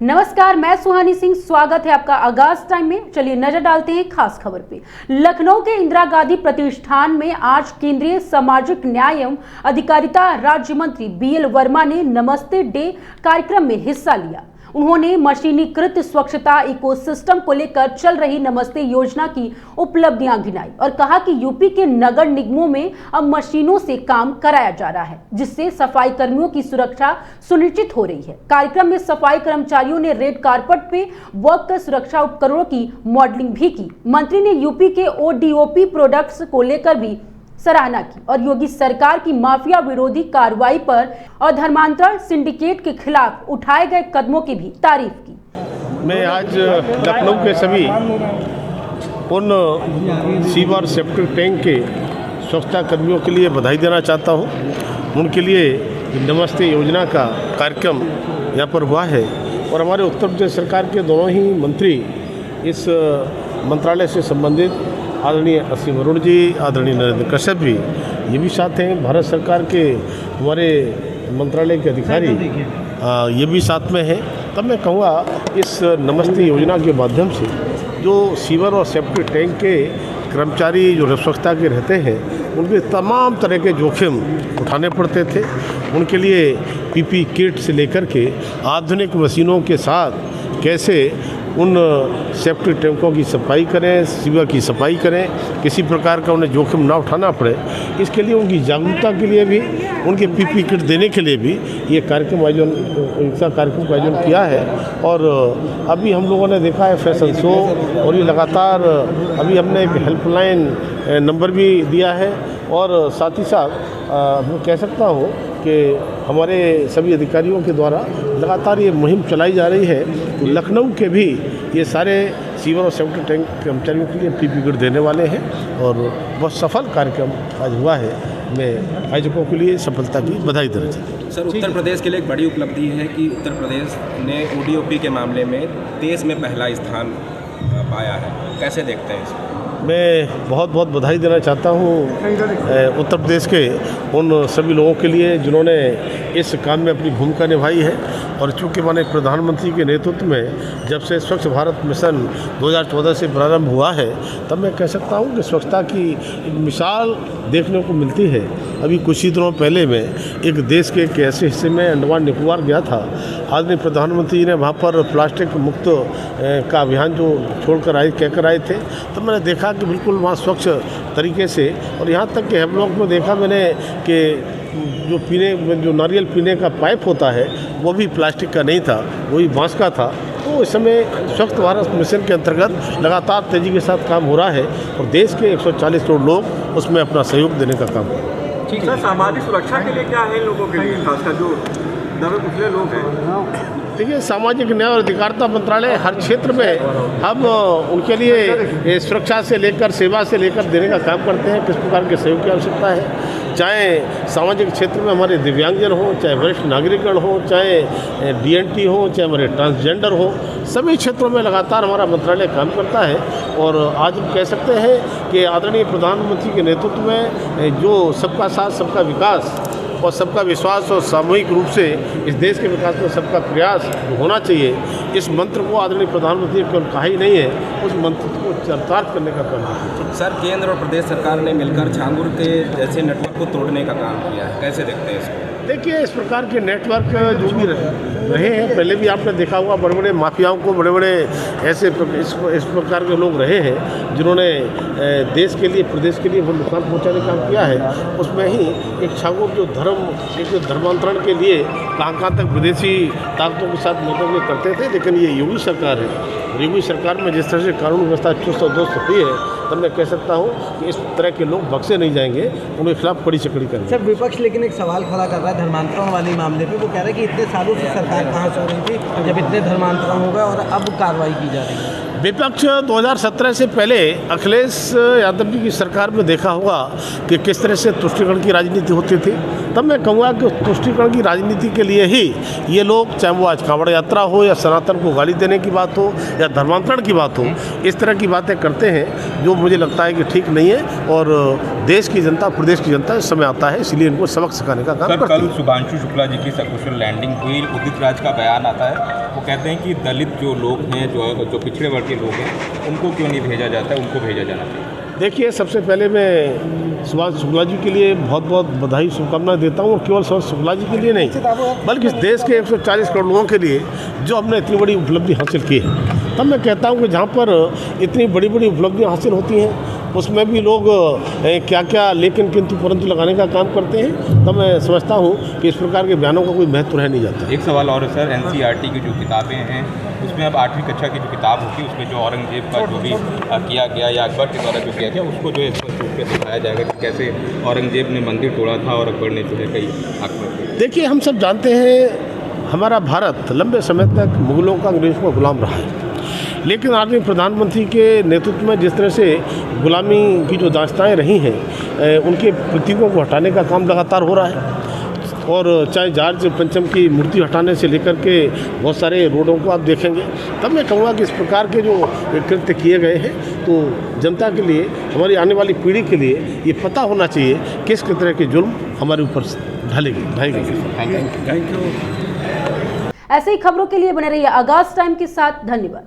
नमस्कार, मैं सुहानी सिंह। स्वागत है आपका आगाज टाइम में। चलिए नजर डालते हैं खास खबर पे। लखनऊ के इंदिरा गांधी प्रतिष्ठान में आज केंद्रीय सामाजिक न्याय एवं अधिकारिता राज्य मंत्री बीएल वर्मा ने नमस्ते डे कार्यक्रम में हिस्सा लिया। उन्होंने मशीनीकृत स्वच्छता इकोसिस्टम को लेकर चल रही नमस्ते योजना की उपलब्धियां गिनाई और कहा कि यूपी के नगर निगमों में अब मशीनों से काम कराया जा रहा है, जिससे सफाई कर्मियों की सुरक्षा सुनिश्चित हो रही है। कार्यक्रम में सफाई कर्मचारियों ने रेड कारपेट पे वर्क कर सुरक्षा उपकरणों की मॉडलिंग भी की। मंत्री ने यूपी के ओडीओपी प्रोडक्ट्स को लेकर भी सराहना की और योगी सरकार की माफिया विरोधी कार्रवाई पर और धर्मांतरण सिंडिकेट के खिलाफ उठाए गए कदमों की भी तारीफ की। मैं आज लखनऊ के सभी उन सीवर सेप्टिक टैंक के स्वच्छता कर्मियों के लिए बधाई देना चाहता हूं। उनके लिए नमस्ते योजना का कार्यक्रम यहाँ पर हुआ है और हमारे उत्तर प्रदेश सरकार के दोनों ही मंत्री इस मंत्रालय से संबंधित आदरणीय असीम अरुण जी, आदरणीय नरेंद्र कश्यप जी, ये भी साथ हैं। भारत सरकार के हमारे मंत्रालय के अधिकारी ये भी साथ में हैं। तब मैं कहूँगा इस नमस्ते योजना के माध्यम से जो सीवर और सेप्टिक टैंक के कर्मचारी जो स्वच्छता के रहते हैं, उनके तमाम तरह के जोखिम उठाने पड़ते थे। उनके लिए पीपी किट से लेकर के आधुनिक मशीनों के साथ कैसे उन सेप्टिक टैंकों की सफाई करें, सीवर की सफाई करें, किसी प्रकार का उन्हें जोखिम ना उठाना पड़े, इसके लिए उनकी जागरूकता के लिए भी, उनके पीपी किट देने के लिए भी ये कार्यक्रम का आयोजन किया है। और अभी हम लोगों ने देखा है फैशन शो, और ये लगातार अभी हमने एक हेल्पलाइन नंबर भी दिया है और साथ ही साथ मैं कह सकता हूँ कि हमारे सभी अधिकारियों के द्वारा लगातार ये मुहिम चलाई जा रही है। तो लखनऊ के भी ये सारे सीवर और सेप्टिक टैंक कर्मचारियों के लिए पीपी किट देने वाले हैं और बहुत सफल कार्यक्रम आज हुआ है। मैं आयोजकों के लिए सफलता की बधाई देना चाहता हूँ। सर, उत्तर प्रदेश के लिए एक बड़ी उपलब्धि है कि उत्तर प्रदेश ने ओडीओपी के मामले में देश में पहला स्थान पाया है। कैसे देखते हैं इसको? मैं बहुत बहुत बधाई देना चाहता हूँ उत्तर प्रदेश के उन सभी लोगों के लिए जिन्होंने इस काम में अपनी भूमिका निभाई है। और चूँकि माननीय प्रधानमंत्री के नेतृत्व में जब से स्वच्छ भारत मिशन 2014 से प्रारंभ हुआ है, तब मैं कह सकता हूँ कि स्वच्छता की एक मिसाल देखने को मिलती है। अभी कुछ ही दिनों पहले मैं एक देश के एक ऐसे हिस्से में अंडमान निकोबार गया था। आदरणीय प्रधानमंत्री ने वहाँ पर प्लास्टिक मुक्त का अभियान जो कहकर आए थे, तब मैंने देखा कि बिल्कुल वहाँ स्वच्छ तरीके से, और यहाँ तक कि हेमलॉक में देखा मैंने कि जो नारियल पीने का पाइप होता है वो भी प्लास्टिक का नहीं था, वही बांस का था। तो इस समय स्वच्छ भारत मिशन के अंतर्गत लगातार तेज़ी के साथ काम हो रहा है और देश के 140 करोड़ लोग उसमें अपना सहयोग देने का काम कर रहे हैं। ठीक है। सामाजिक सुरक्षा के लिए क्या है लोगों के लिए, खासकर जो दबे कुचले लोग हैं? देखिए, सामाजिक न्याय और अधिकारिता मंत्रालय हर क्षेत्र में हम उनके लिए सुरक्षा से लेकर सेवा से लेकर देने का काम करते हैं। किस प्रकार के सहयोग की आवश्यकता है, चाहे सामाजिक क्षेत्र में हमारे दिव्यांगजन हो, चाहे वरिष्ठ नागरिकगण हो, चाहे डीएनटी हो, चाहे हमारे ट्रांसजेंडर हो, सभी क्षेत्रों में लगातार हमारा मंत्रालय काम करता है। और आज हम कह सकते हैं कि आदरणीय प्रधानमंत्री के नेतृत्व में जो सबका साथ सबका विकास और सबका विश्वास और सामूहिक रूप से इस देश के विकास में सबका प्रयास होना चाहिए, इस मंत्र को आदरणीय प्रधानमंत्री ने कहा ही नहीं है, उस मंत्र को चरितार्थ करने का काम किया। सर, केंद्र और प्रदेश सरकार ने मिलकर झांगुर के जैसे नेटवर्क को तोड़ने का काम किया है। कैसे देखते हैं इसको? देखिए, इस प्रकार के नेटवर्क जो भी रहे हैं, पहले भी आपने देखा होगा, बड़े बड़े माफियाओं को बड़े बड़े ऐसे इस प्रकार के लोग रहे हैं जिन्होंने देश के लिए, प्रदेश के लिए वो नुकसान पहुंचाने का काम किया है। उसमें ही एक छागुर जो धर्मांतरण के लिए कहाँ तक विदेशी ताकतों के साथ मदद करते थे, लेकिन ये योगी सरकार है। योगी सरकार में जिस तरह से कानून व्यवस्था चुस्त और दुरुस्त हुई है, तब मैं कह सकता हूँ कि इस तरह के लोग बख्शे नहीं जाएंगे, उनके खिलाफ कड़ी से कड़ी करेंगे। सर, विपक्ष लेकिन एक सवाल खड़ा कर रहा है धर्मांतरण वाले मामले पे। वो कह रहे हैं कि इतने सालों से सरकार कहाँ सो रही थी जब इतने धर्मांतरण हो गए और अब कार्रवाई की जा रही है। विपक्ष 2017 से पहले अखिलेश यादव जी की सरकार में देखा होगा कि किस तरह से तुष्टीकरण की राजनीति होती थी। तब मैं कहूँगा कि तुष्टीकरण की राजनीति के लिए ही ये लोग, चाहे वो आज कांवड़ यात्रा हो या सनातन को गाली देने की बात हो या धर्मांतरण की बात हो, इस तरह की बातें करते हैं जो मुझे लगता है कि ठीक नहीं है। और देश की जनता, प्रदेश की जनता समय आता है, इसलिए इनको सबक सिखाने का काम करती है। कल शुभांशु शुक्ला जी की सकुशल लैंडिंग हुई, उदित राज का बयान आता है, वो कहते हैं कि दलित जो लोग हैं, जो पिछड़े वर्ग के लोग हैं, उनको क्यों नहीं भेजा जाता है, उनको भेजा जाना चाहिए। देखिए, सबसे पहले मैं सुभाष शुक्ला जी के लिए बहुत बहुत बधाई, शुभकामनाएं देता हूँ। और केवल सुभाष शुक्ला जी के लिए नहीं, बल्कि इस देश के 140 करोड़ लोगों के लिए जो हमने इतनी बड़ी उपलब्धि हासिल की है। तब मैं कहता हूँ कि जहाँ पर इतनी बड़ी बड़ी उपलब्धियाँ हासिल होती हैं, उसमें भी लोग क्या क्या लेकिन किंतु परंतु लगाने का काम करते हैं। तब मैं समझता हूँ कि इस प्रकार के बयानों का कोई महत्व रह नहीं जाता। एक सवाल और है सर, NCERT की जो किताबें हैं, उसमें अब 8वीं कक्षा की जो किताब होगी, उसमें जो औरंगजेब का जो भी किया गया या अकबर के द्वारा जो किया गया, उसको जो है स्पष्ट रूप से दिखाया जाएगा कि कैसे औरंगजेब ने मंदिर तोड़ा था और अकबर ने जो है कई आक्रमण। देखिए, हम सब जानते हैं हमारा भारत लंबे समय तक मुगलों का, अंग्रेज़ों का गुलाम रहा है। लेकिन आदरणीय प्रधानमंत्री के नेतृत्व में जिस तरह से गुलामी की जो दास्ताएँ रही हैं, उनके प्रतीकों को हटाने का काम लगातार हो रहा है। और चाहे जॉर्ज पंचम की मूर्ति हटाने से लेकर के बहुत सारे रोडों को आप देखेंगे। तब मैं कहूँगा कि इस प्रकार के जो कृत्य किए गए हैं, तो जनता के लिए, हमारी आने वाली पीढ़ी के लिए ये पता होना चाहिए किस तरह के जुल्म हमारे ऊपर ढाई गए। ऐसे ही खबरों के लिए बने रहिए आगाज टाइम के साथ। धन्यवाद।